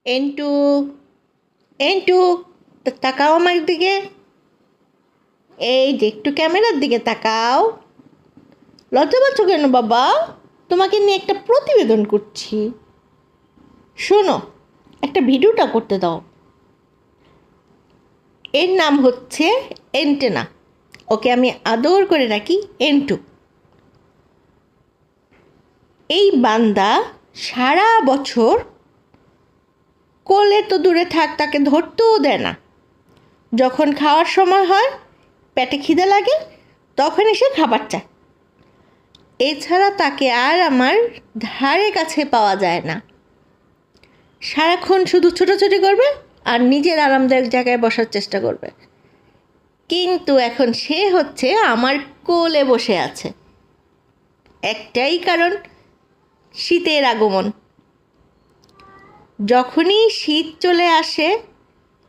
এন্টু এন্টু তাকাও আমার দিকে। এই যে একটু ক্যামেরার দিকে তাকাও। লজ্জা পাচ্ছ কেন বাবা? তোমাকে নিয়ে একটা প্রতিবেদন করছি। শোনো, একটা ভিডিওটা করতে দাও। এর নাম হচ্ছে এন্টেনা। ওকে আমি আদর করে রাখি এন্টু। এই বান্দা সারা বছর কোলে তো দূরে থাক, তাকে ধরতেও দেয় না। যখন খাওয়ার সময় হয়, পেটে খিদে লাগে, তখন এসে খাবার চায়। এছাড়া তাকে আর আমার ধারে কাছে পাওয়া যায় না। সারাক্ষণ শুধু ছোটাছুটি করবে আর নিজের আরামদায়ক জায়গায় বসার চেষ্টা করবে। কিন্তু এখন সে হচ্ছে আমার কোলে বসে আছে। একটাই কারণ, শীতের আগমন। যখনই শীত চলে আসে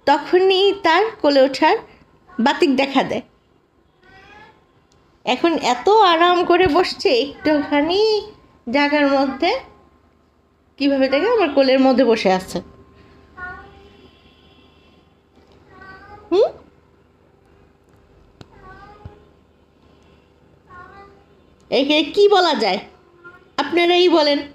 তখনই তার কোলে ওঠার বাতিক দেখা দেয়। এখন এত আরাম করে বসছে একটুখানি জায়গার মধ্যে, কিভাবে দেখে আমার কোলের মধ্যে বসে আছে। একে কি বলা যায়? আপনারাই বলেন।